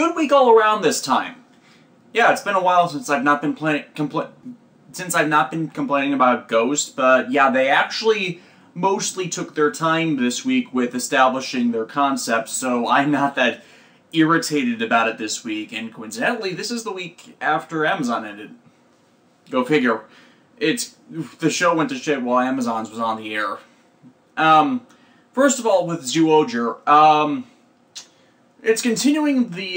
good week all around this time. Yeah, it's been a while since I've not been complaining about Ghost, but yeah, they actually mostly took their time this week with establishing their concept, so I'm not that irritated about it this week, and coincidentally, this is the week after Amazon ended. Go figure. The show went to shit while Amazon's was on the air. First of all, with Zyuohger, it's continuing the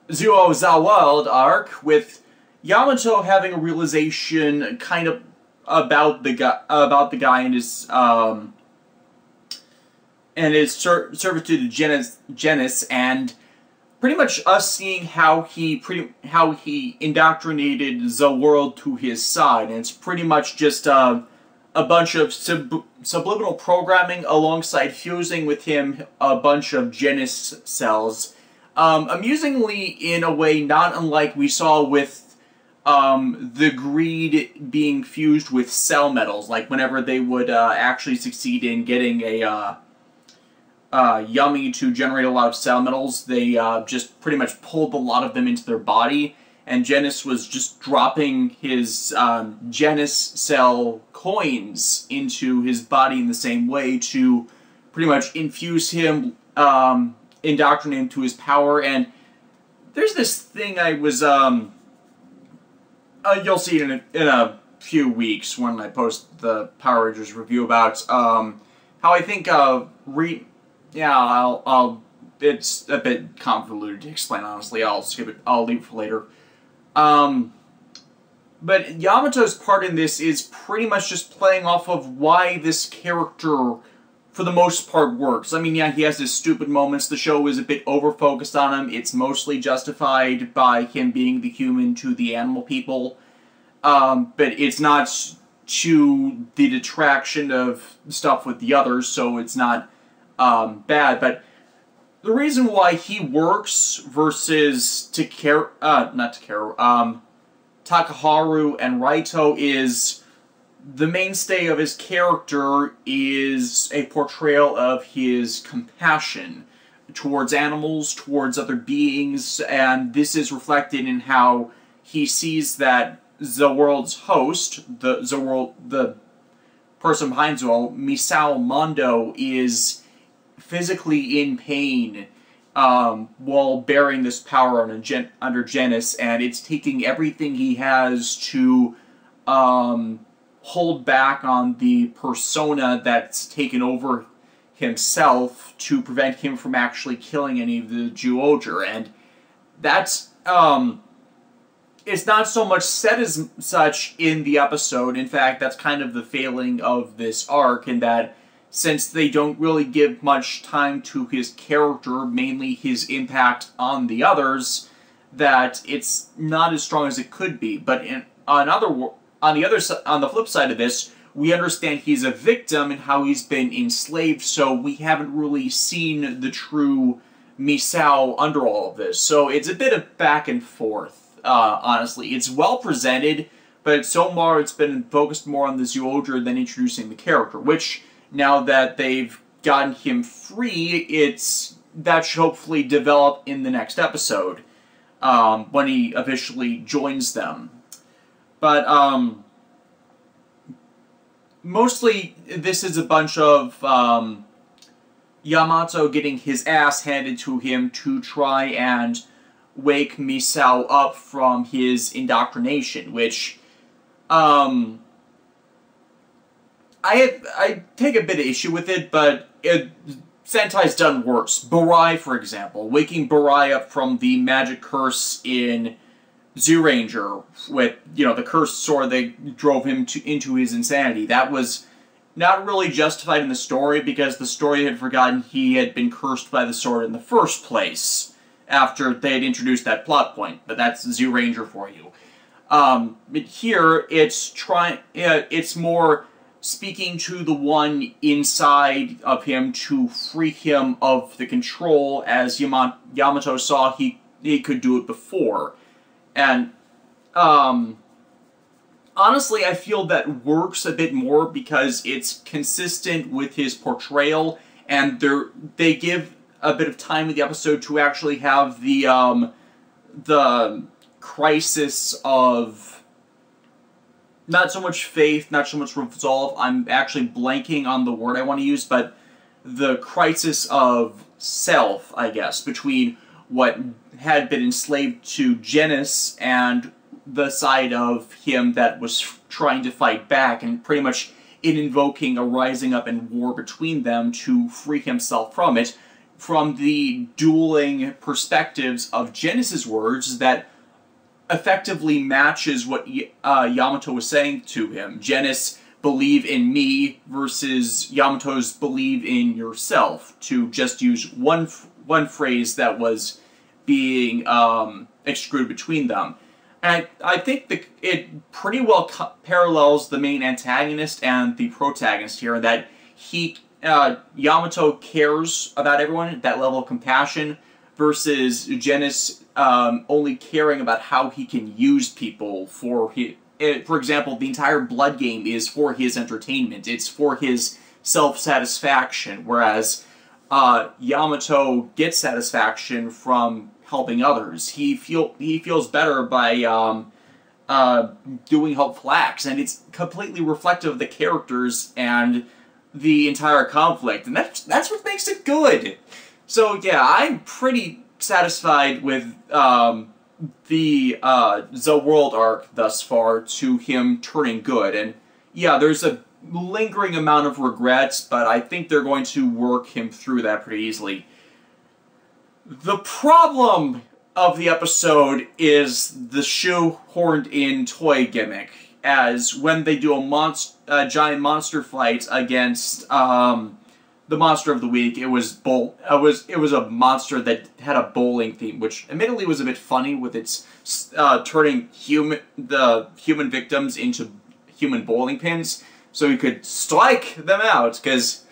Zyuohger arc, with Yamato having a realization kind of about the guy and his servitude to Genis, and pretty much us seeing how he indoctrinated the world to his side, and it's pretty much just a bunch of subliminal programming alongside fusing with him a bunch of Genis cells. Amusingly, in a way not unlike we saw with the greed being fused with cell metals, like whenever they would actually succeed in getting a Yummy to generate a lot of cell metals, they just pretty much pulled a lot of them into their body, and Genis was just dropping his Genis cell coins into his body in the same way to pretty much infuse him, indoctrinate him to his power. And there's this thing I was, you'll see it in a few weeks when I post the Power Rangers review about, how I think, it's a bit convoluted to explain, honestly. I'll skip it. I'll leave it for later. But Yamato's part in this is pretty much just playing off of why this character, for the most part, works. I mean, yeah, he has his stupid moments. The show is a bit over-focused on him. It's mostly justified by him being the human to the animal people. But it's not to the detraction of stuff with the others, so it's not bad. But the reason why he works versus Takaharu and Raito is the mainstay of his character is a portrayal of his compassion towards animals, towards other beings, and this is reflected in how he sees that the world's host, the person behind Zou, Misao Mondo, is physically in pain while bearing this power under Genis, and it's taking everything he has to hold back on the persona that's taken over himself to prevent him from actually killing any of the Zyuohger. And that's it's not so much said as such in the episode. In fact, that's kind of the failing of this arc, in that since they don't really give much time to his character, mainly his impact on the others, that it's not as strong as it could be. But on the flip side of this, we understand he's a victim and how he's been enslaved, so we haven't really seen the true Misao under all of this. So it's a bit of back and forth, honestly. It's well presented, but so far it's been focused more on the Zyuohger than introducing the character, which, now that they've gotten him free, that should hopefully develop in the next episode, when he officially joins them. But, mostly, this is a bunch of, Yamato getting his ass handed to him to try and wake Misao up from his indoctrination, which, I take a bit of issue with it, but Sentai's done worse. Burai, for example. Waking Burai up from the magic curse in Zyuohger with, the cursed sword that drove him into his insanity. That was not really justified in the story, because the story had forgotten he had been cursed by the sword in the first place, after they had introduced that plot point. But that's Zyuohger for you. But here, it's more speaking to the one inside of him to free him of the control, as Yamato saw he could do it before. And, honestly, I feel that works a bit more because it's consistent with his portrayal, and they give a bit of time in the episode to actually have the crisis of not so much faith, not so much resolve. I'm actually blanking on the word I want to use, but the crisis of self, I guess, between what had been enslaved to Genis and the side of him that was trying to fight back, and pretty much in invoking a rising up in war between them to free himself from it, from the dueling perspectives of Genis's words that effectively matches what Yamato was saying to him. Genis, believe in me, versus Yamato's believe in yourself, to just use one phrase that was being extruded between them. And I think it pretty well parallels the main antagonist and the protagonist here, that Yamato cares about everyone, that level of compassion, versus Genis only caring about how he can use people for example, the entire blood game is for his entertainment. It's for his self-satisfaction, whereas Yamato gets satisfaction from helping others. He feels better by doing helpful acts, and it's completely reflective of the characters and the entire conflict, and that's what makes it good. So yeah, I'm pretty satisfied with the ZAWARUDO arc thus far, to him turning good. And yeah, there's a lingering amount of regrets, but I think they're going to work him through that pretty easily. The problem of the episode is the shoehorned in toy gimmick, as when they do a giant monster fight against the monster of the week, it was a monster that had a bowling theme, which admittedly was a bit funny, with its turning the human victims into human bowling pins, so you could strike them out. Because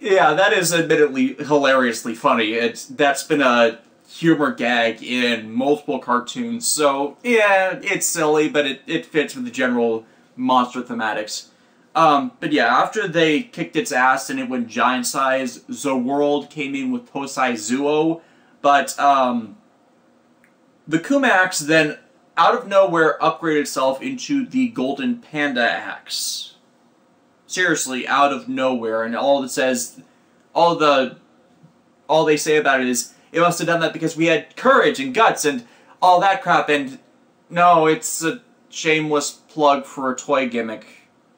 yeah, that is admittedly hilariously funny. That's been a humor gag in multiple cartoons, so yeah, it's silly, but it fits with the general monster thematics. But yeah, after they kicked its ass and it went giant size, ZAWARUDO came in with Tosai Zuo, but the Kuma axe then, out of nowhere, upgraded itself into the Golden Panda axe. Seriously, out of nowhere, and all they say about it is, it must have done that because we had courage and guts and all that crap, and no, it's a shameless plug for a toy gimmick,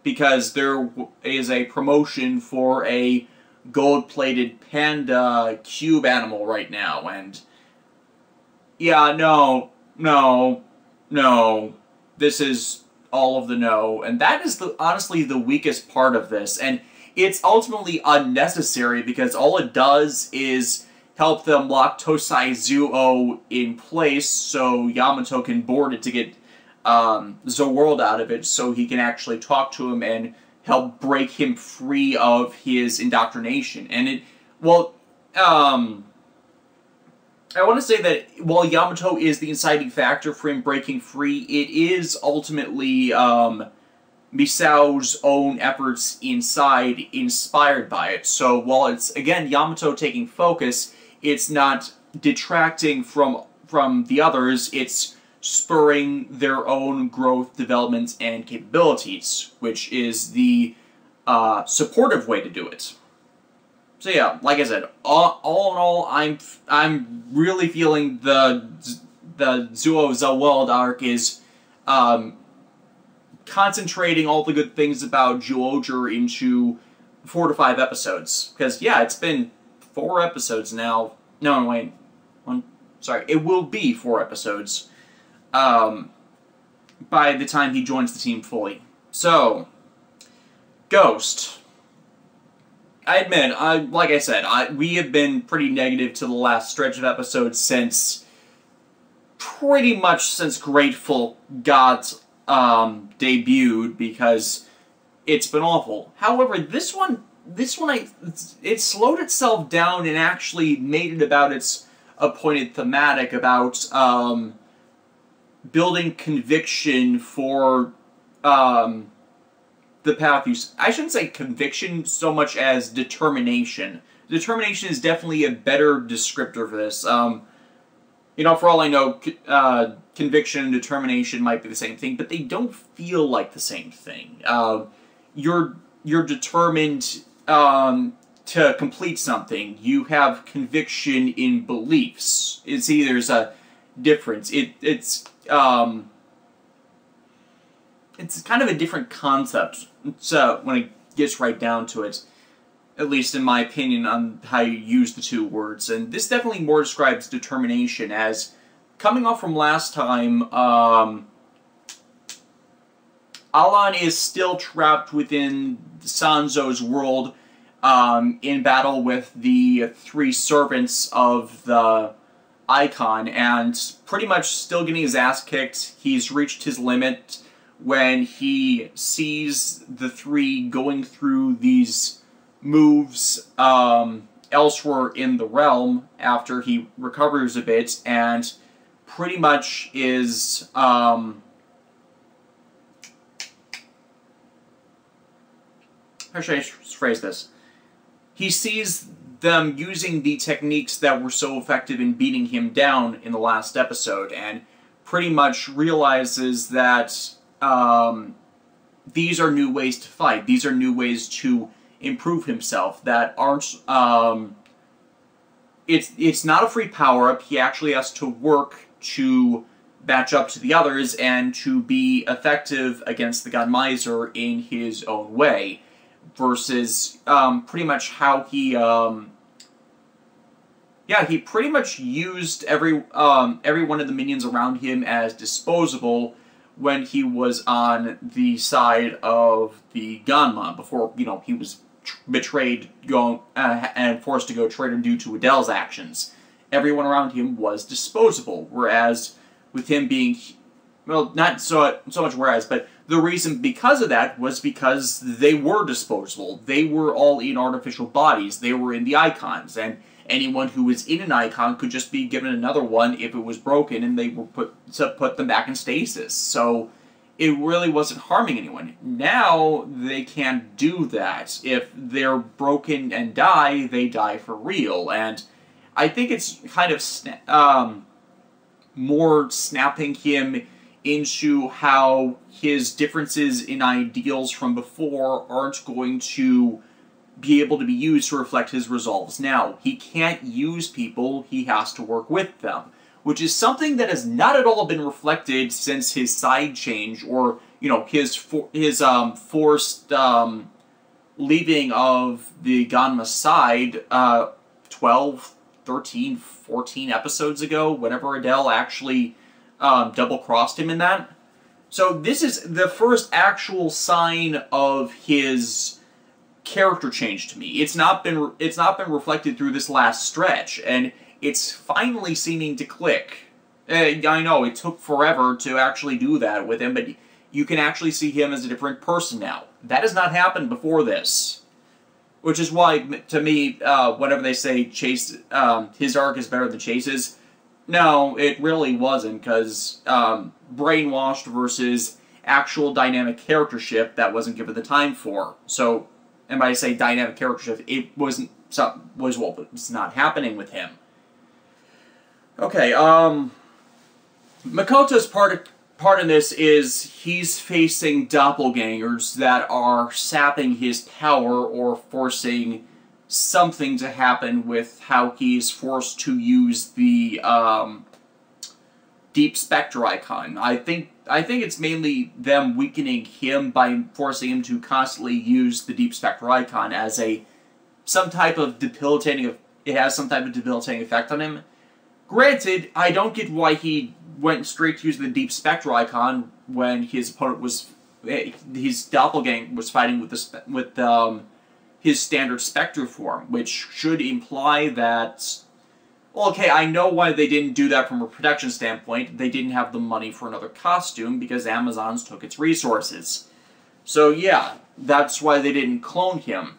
because there is a promotion for a gold-plated panda cube animal right now, and yeah, no, this is all of the no, and that is honestly the weakest part of this, and it's ultimately unnecessary, because all it does is help them lock Tosai Zuo in place so Yamato can board it to get ZAWARUDO out of it, so he can actually talk to him and help break him free of his indoctrination. And I want to say that while Yamato is the inciting factor for him breaking free, it is ultimately Misao's own efforts inside inspired by it. So while it's, again, Yamato taking focus, it's not detracting from the others, it's spurring their own growth, development, and capabilities, which is the supportive way to do it. So yeah, like I said, all in all, I'm really feeling the Zuo ZAWARUDO arc is concentrating all the good things about Zyuohger into 4 to 5 episodes. Because yeah, it's been 4 episodes now. No, wait, sorry, it will be 4 episodes by the time he joins the team fully. So, Ghost. I admit, like I said, we have been pretty negative to the last stretch of episodes pretty much since Grateful got debuted, because it's been awful. However, this one, it slowed itself down and actually made it about its appointed thematic about building conviction for the path you... I shouldn't say conviction so much as determination determination is definitely a better descriptor for this. You know, for all I know, conviction and determination might be the same thing, but they don't feel like the same thing. You're determined to complete something. You have conviction in beliefs. See, there's a difference. It's kind of a different concept. So when it gets right down to it, at least in my opinion, on how you use the two words. And this definitely more describes determination as, coming off from last time, Alan is still trapped within Sanzo's world in battle with the three servants of the icon, and pretty much still getting his ass kicked. He's reached his limit when he sees the three going through these moves elsewhere in the realm after he recovers a bit, and pretty much is how should I phrase this? He sees them using the techniques that were so effective in beating him down in the last episode, and pretty much realizes that these are new ways to fight. These are new ways to improve himself that aren't it's not a free power-up. He actually has to work to match up to the others and to be effective against the God Miser in his own way, versus pretty much how he he pretty much used every one of the minions around him as disposable when he was on the side of the Ganma, before, you know, he was betrayed and forced to go traitor due to Adele's actions. Everyone around him was disposable, whereas with him being, well, not so much whereas, but the reason because of that was because they were disposable. They were all in artificial bodies. They were in the icons, and anyone who was in an icon could just be given another one if it was broken, and they were put them back in stasis. So it really wasn't harming anyone. Now they can't do that. If they're broken and die, they die for real. And I think it's kind of more snapping him into how his differences in ideals from before aren't going to be able to be used to reflect his resolves now. He can't use people, he has to work with them, which is something that has not at all been reflected since his side change, or, you know, his forced leaving of the Ganma side 12, 13, 14 episodes ago, whenever Adele actually double-crossed him in that. So this is the first actual sign of his character change to me. It's not been reflected through this last stretch, and it's finally seeming to click. I know it took forever to actually do that with him, but you can actually see him as a different person now. That has not happened before this. Which is why, to me, whenever they say Chase, his arc is better than Chase's, no, it really wasn't, because brainwashed versus actual dynamic character shift that wasn't given the time for. So, and by I say dynamic character shift, it wasn't, it's not happening with him. Okay, Makoto's part in this is he's facing doppelgangers that are sapping his power or forcing something to happen with how he's forced to use the Deep Spectre icon. I think it's mainly them weakening him by forcing him to constantly use the Deep Spectre icon as some type of debilitating. It has some type of debilitating effect on him. Granted, I don't get why he went straight to use the Deep Spectre icon when his opponent was, his doppelganger was fighting with his standard Spectre form, which should imply that, well, okay, I know why they didn't do that from a production standpoint. They didn't have the money for another costume because Amazon's took its resources. So yeah, that's why they didn't clone him.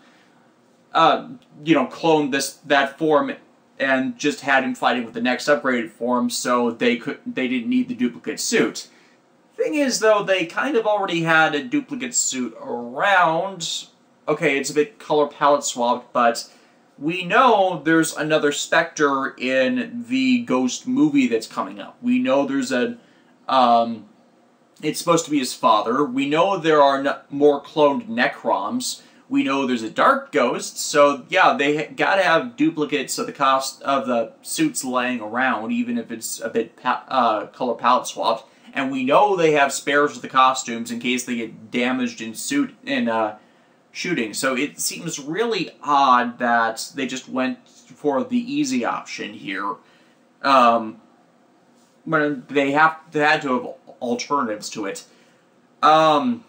Clone that form and just had him fighting with the next upgraded form, so they didn't need the duplicate suit. Thing is, though, they kind of already had a duplicate suit around. Okay, it's a bit color palette swapped, but we know there's another Spectre in the Ghost movie that's coming up. We know there's a, it's supposed to be his father. We know there are more cloned Necroms. We know there's a Dark Ghost, so yeah, they gotta have duplicates of the cost of the suits laying around, even if it's a bit color palette swapped. And we know they have spares of the costumes in case they get damaged in shooting. So it seems really odd that they just went for the easy option here, when they had to have alternatives to it. But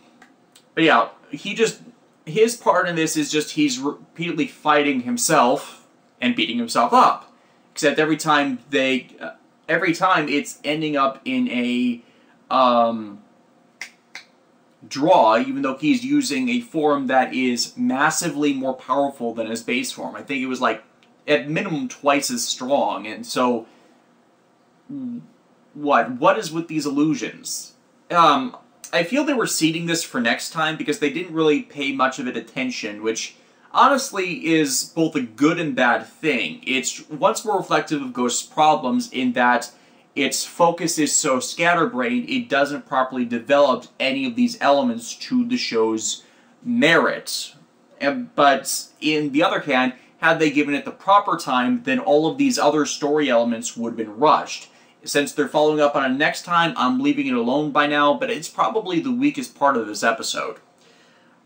yeah, his part in this is just he's repeatedly fighting himself and beating himself up. Except every time it's ending up in a draw, even though he's using a form that is massively more powerful than his base form. I think it was like at minimum twice as strong, and so what is with these illusions? I feel they were seeding this for next time because they didn't really pay much of it attention, which honestly is both a good and bad thing. It's once more reflective of Ghost's problems in that its focus is so scatterbrained, it doesn't properly develop any of these elements to the show's merit. But in the other hand, had they given it the proper time, then all of these other story elements would have been rushed. Since they're following up on it next time, I'm leaving it alone by now, but it's probably the weakest part of this episode.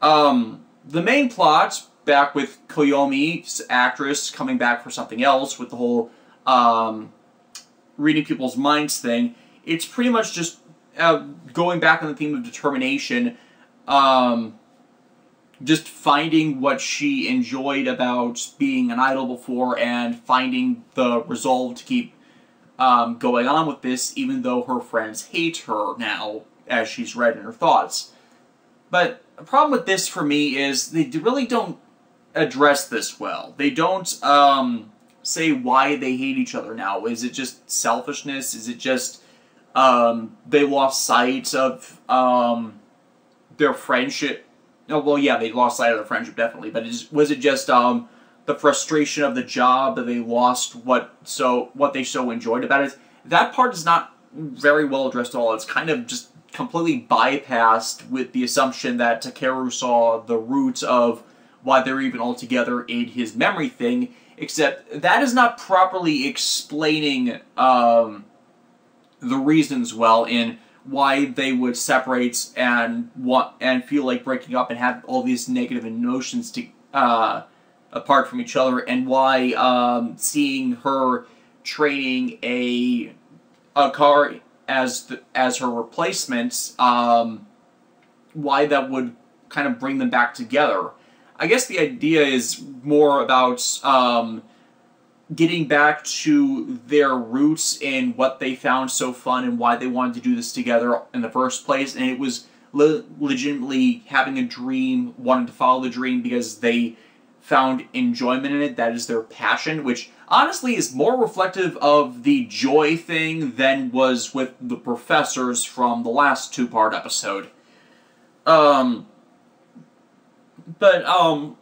The main plot, back with Koyomi's actress coming back for something else, with the whole reading people's minds thing, it's pretty much just going back on the theme of determination, just finding what she enjoyed about being an idol before and finding the resolve to keep going on with this, even though her friends hate her now, as she's read in her thoughts. But the problem with this for me is they really don't address this well. They don't say why they hate each other now. Is it just selfishness? Is it just they lost sight of their friendship? Oh, well, yeah, they lost sight of their friendship, definitely. But was it just the frustration of the job that they lost what they so enjoyed about it? That part is not very well addressed at all. It's kind of just completely bypassed with the assumption that Takeru saw the roots of why they're even all together in his memory thing, except that is not properly explaining the reasons well in why they would separate and feel like breaking up and have all these negative emotions apart from each other, and why seeing her training a car as her replacement, why that would kind of bring them back together. I guess the idea is more about getting back to their roots in what they found so fun and why they wanted to do this together in the first place, and it was legitimately having a dream, wanting to follow the dream because they found enjoyment in it. That is their passion, which honestly is more reflective of the joy thing than was with the professors from the last two-part episode. But I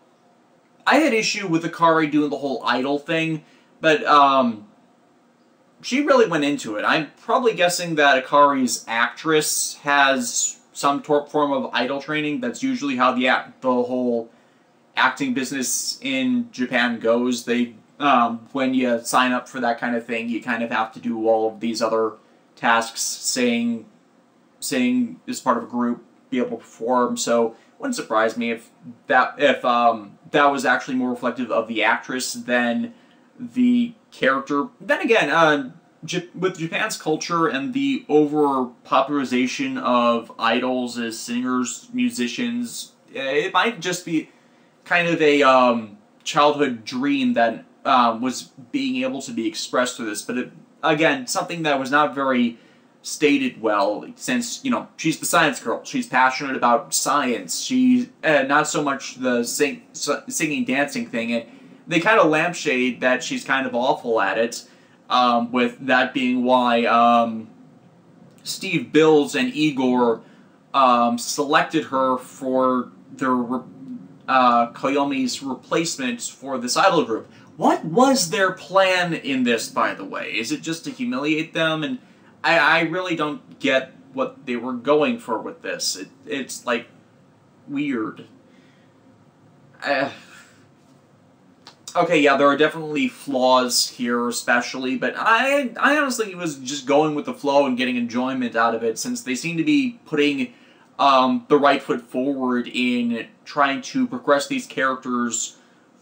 had issue with Akari doing the whole idol thing, but she really went into it. I'm probably guessing that Akari's actress has some form of idol training. That's usually how the whole acting business in Japan goes. They when you sign up for that kind of thing, you kind of have to do all of these other tasks, sing as part of a group, be able to perform. So it wouldn't surprise me if that was actually more reflective of the actress than the character. Then again, with Japan's culture and the over-popularization of idols as singers, musicians, it might just be kind of a childhood dream that was being able to be expressed through this. But again, something that was not very stated well, since, she's the science girl. She's passionate about science. She's not so much the singing, dancing thing. And they kind of lampshade that she's kind of awful at it, with that being why Steve Bills and Igor selected her for their Koyomi's replacement for this idol group. What was their plan in this, by the way? Is it just to humiliate them? And I really don't get what they were going for with this. It's, like, weird. Okay, yeah, there are definitely flaws here, especially, but I honestly was just going with the flow and getting enjoyment out of it, since they seem to be putting the right foot forward in trying to progress these characters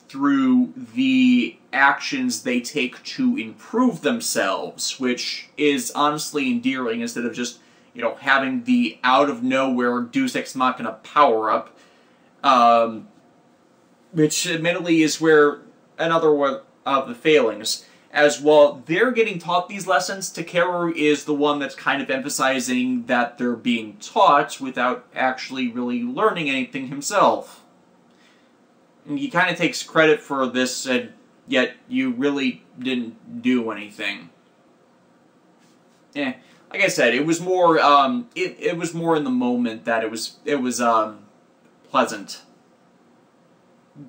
through the actions they take to improve themselves, which is honestly endearing, instead of just, you know, having the out-of-nowhere Deus Ex Machina power-up, which admittedly is where another one of the failings. As while they're getting taught these lessons, Takeru is the one that's kind of emphasizing that they're being taught without actually really learning anything himself. And he kind of takes credit for this, and yet you really didn't do anything. Like I said, it was more, it was more in the moment that it was pleasant.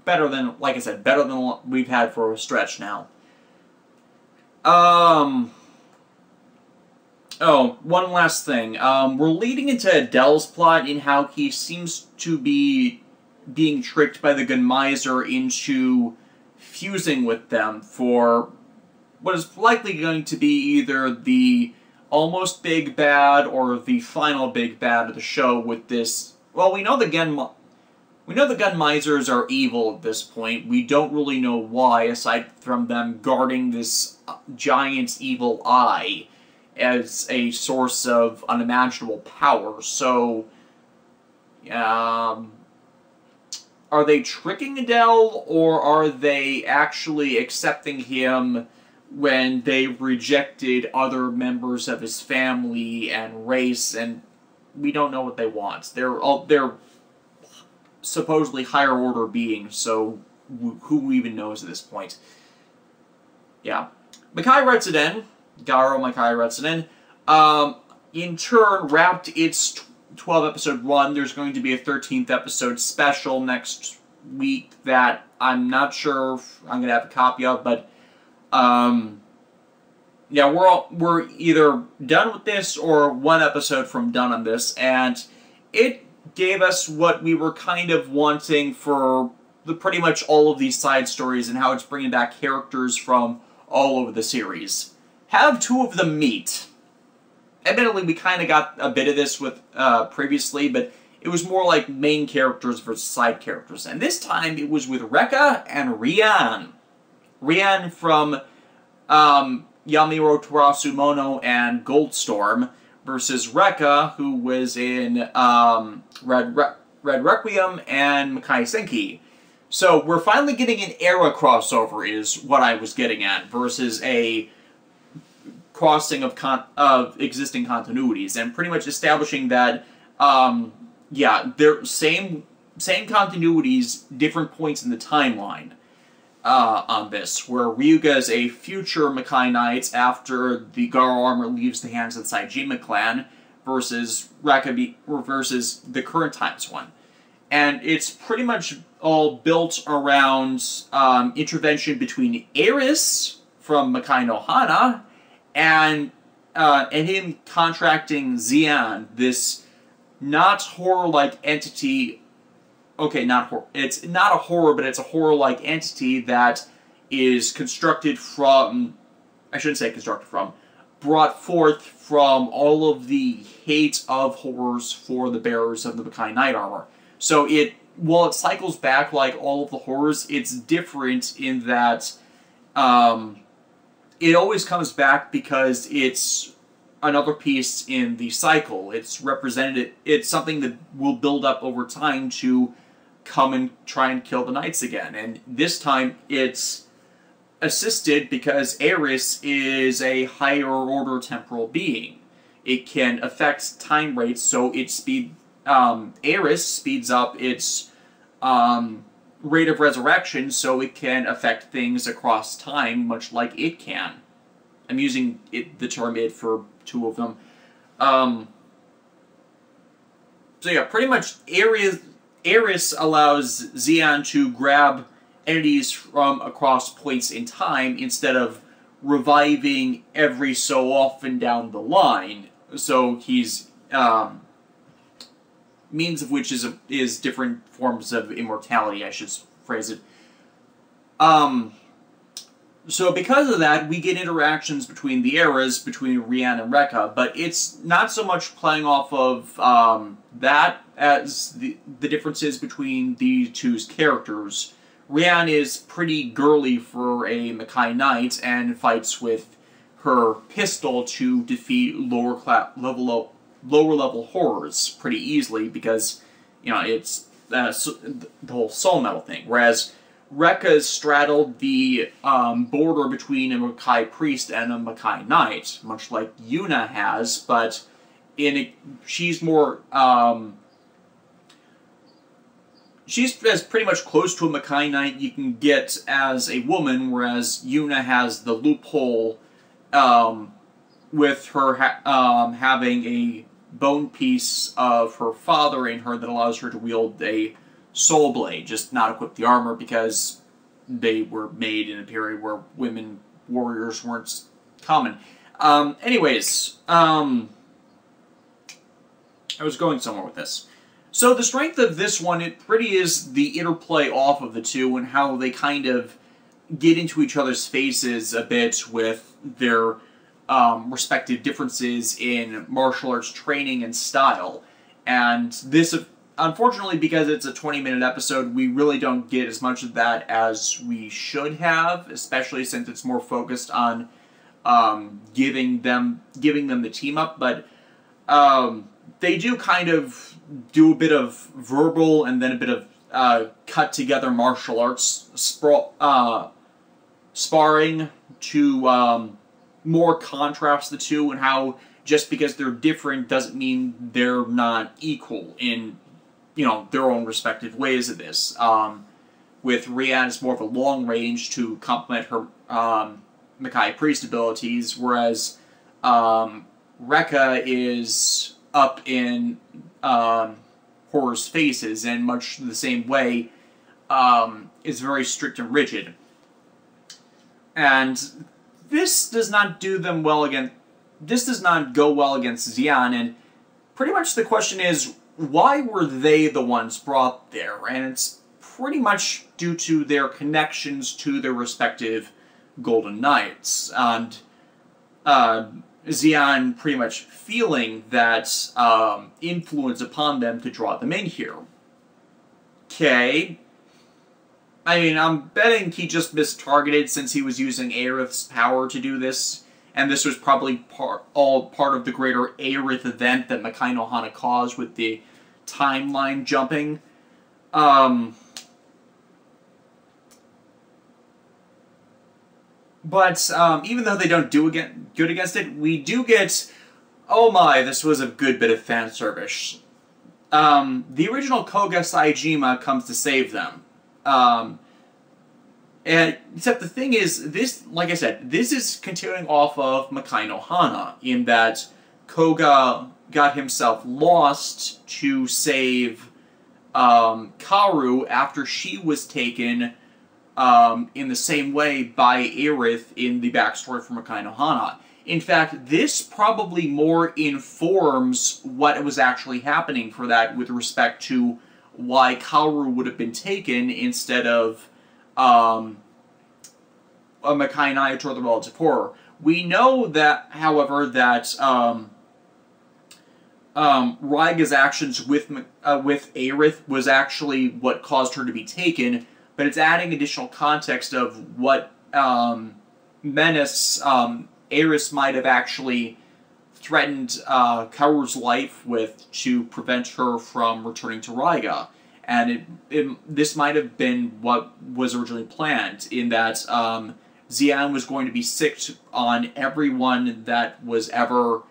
Better than, like I said, better than what we've had for a stretch now. Oh, one last thing. We're leading into Adele's plot in how he seems to be being tricked by the Gunmeiser into fusing with them for what is likely going to be either the almost big bad or the final big bad of the show with this. Well, we know the Gunmeisers are evil at this point. We don't really know why, aside from them guarding this giant evil eye as a source of unimaginable power. So, are they tricking Adele, or are they actually accepting him when they rejected other members of his family and race? And we don't know what they want. They're supposedly higher order beings, so who even knows at this point? Yeah. Makai Retsuden, Garo Makaki Retsuden, in turn wrapped its 12-episode run. There's going to be a 13th episode special next week that I'm not sure if I'm going to have a copy of, but yeah, we're either done with this or one episode from done on this, and it gave us what we were kind of wanting for pretty much all of these side stories, and how it's bringing back characters from all over the series. Have two of them meet. Admittedly, we kind of got a bit of this with previously, but it was more like main characters versus side characters. And this time, it was with Rekka and Rian. Rian from Yamiro Tarasu Mono and Goldstorm, versus Rekka, who was in Red Requiem and Makai Senki. So we're finally getting an era crossover, is what I was getting at, versus a crossing of existing continuities, and pretty much establishing that, yeah, they're same continuities, different points in the timeline on this, where Ryuga is a future Makai Knight after the Garo armor leaves the hands of the Saejima clan, versus Rekka versus the current times one. And it's pretty much all built around intervention between Eris from Makai no Hana and him contracting Xian, this not horror-like entity. Okay, not horror. It's not a horror, but it's a horror-like entity that is constructed from. I shouldn't say constructed from. Brought forth from all of the hate of horrors for the bearers of the Makai Knight armor. So while it cycles back like all of the horrors, it's different in that it always comes back because it's another piece in the cycle. It's represented. It's something that will build up over time to come and try and kill the knights again. And this time it's assisted because Eris is a higher order temporal being. It can affect time rates, so Eris speeds up its rate of resurrection, so it can affect things across time, much like it can. I'm using the term "it" for two of them. So yeah, pretty much Eris Eris allows Xian to grab entities from across points in time instead of reviving every so often down the line. So he's means of which is different forms of immortality, I should phrase it. So because of that, we get interactions between the eras, between Rian and Rekka, but it's not so much playing off of that as the differences between the two's characters. Rian is pretty girly for a Makai Knight and fights with her pistol to defeat lower level horrors pretty easily because, you know, it's the whole soul metal thing. Whereas Rekka's straddled the border between a Makai priest and a Makai Knight, much like Yuna has, but she's more she's as pretty much close to a Makai Knight you can get as a woman, whereas Yuna has the loophole with her having a bone piece of her father in her that allows her to wield a soul blade, just not equip the armor because they were made in a period where women warriors weren't common. Anyways, I was going somewhere with this. So the strength of this one, it pretty is the interplay off of the two and how they kind of get into each other's faces a bit with their respective differences in martial arts training and style. And this, unfortunately, because it's a 20-minute episode, we really don't get as much of that as we should have, especially since it's more focused on giving them the team up. But they do kind of do a bit of verbal and then a bit of cut-together martial arts sparring to more contrast the two, and how just because they're different doesn't mean they're not equal in, you know, their own respective ways of this. With Rian, it's more of a long range to complement her Makai Priest abilities, whereas Rekka is up in Horror's faces, and much the same way is very strict and rigid. And this does not do them well against. This does not go well against Xian, and pretty much the question is, why were they the ones brought there? And it's pretty much due to their connections to their respective Golden Knights, and Xian pretty much feeling that influence upon them to draw them in here. Okay. I mean, I'm betting he just mistargeted since he was using Aerith's power to do this, and this was probably all part of the greater Aerith event that Makai no Hana caused with the timeline jumping. But even though they don't do good against it, we do get, oh my, this was a good bit of fan service. The original Kouga Saejima comes to save them. And except the thing is, this, like I said, this is continuing off of Makai no Hana, in that Kouga got himself lost to save Kaoru after she was taken in the same way by Aerith in the backstory for Makai no Hana. In fact, this probably more informs what was actually happening for that with respect to why Kaoru would have been taken instead of a Makai Knight or the Relative Horror. We know that, however, that Raiga's actions with Aerith was actually what caused her to be taken, but it's adding additional context of what menace Aerith might have actually threatened Kaoru's life with to prevent her from returning to Raiga. And this might have been what was originally planned, in that Xian was going to be sick on everyone that was ever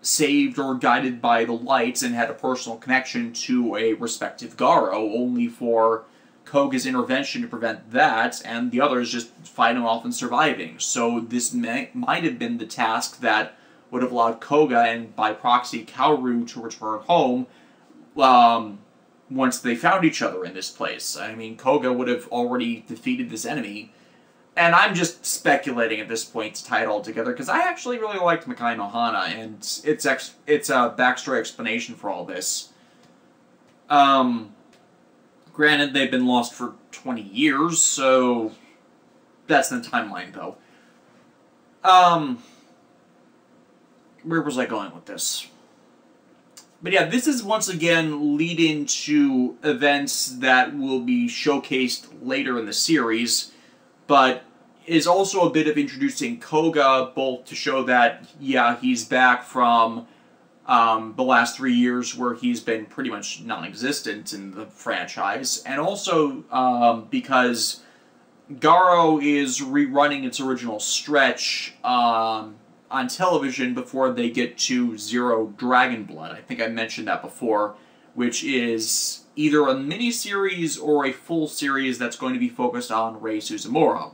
saved or guided by the lights and had a personal connection to a respective Garo, only for Kouga's intervention to prevent that, and the others just fighting off and surviving. So this might have been the task that would have allowed Kouga, and by proxy Kaoru, to return home, once they found each other in this place. I mean, Kouga would have already defeated this enemy. And I'm just speculating at this point to tie it all together, because I actually really liked Makai no Hana, and it's a backstory explanation for all this. Granted, they've been lost for 20 years, so that's the timeline, though. Where was I going with this? But yeah, this is once again leading to events that will be showcased later in the series, but is also a bit of introducing Kouga, both to show that, yeah, he's back from the last 3 years where he's been pretty much non-existent in the franchise, and also because Garo is rerunning its original stretch on television before they get to Zero Dragon Blood. I think I mentioned that before, which is either a mini-series or a full series that's going to be focused on Rei Suzumura.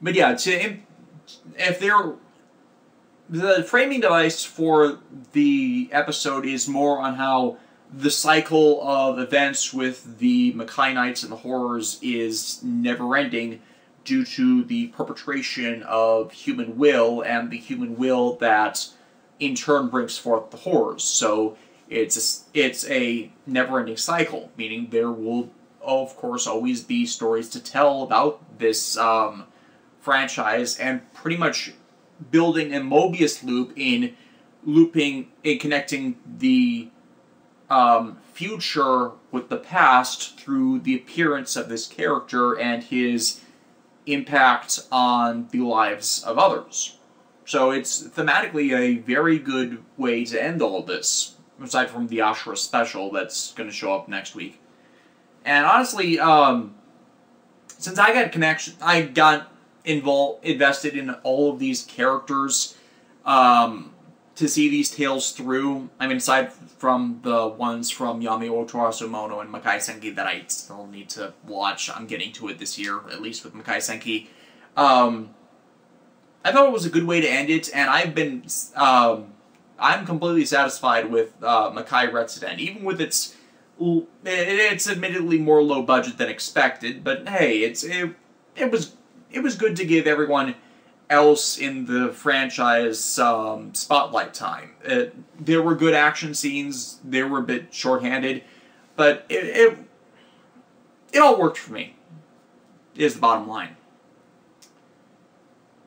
But yeah, the framing device for the episode is more on how the cycle of events with the Makai Knights and the horrors is never-ending due to the perpetration of human will, and the human will that in turn brings forth the horrors. So it's a never-ending cycle, meaning there will, of course, always be stories to tell about this franchise, and pretty much building a Mobius loop in connecting the future with the past through the appearance of this character and his impact on the lives of others. So it's thematically a very good way to end all of this, aside from the Ashura special that's going to show up next week. And honestly, since I got invested in all of these characters to see these tales through. I mean, aside from the ones from Yami Otorasumono and Makai Senki that I still need to watch, I'm getting to it this year, at least with Makai Senki. I thought it was a good way to end it, and I'm completely satisfied with Makai Retsuden, even with it's admittedly more low budget than expected, but hey, it was good to give everyone else in the franchise spotlight time. There were good action scenes, they were a bit shorthanded, but it all worked for me, is the bottom line.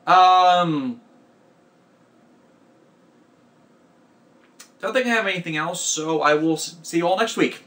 Don't think I have anything else, so I will see you all next week.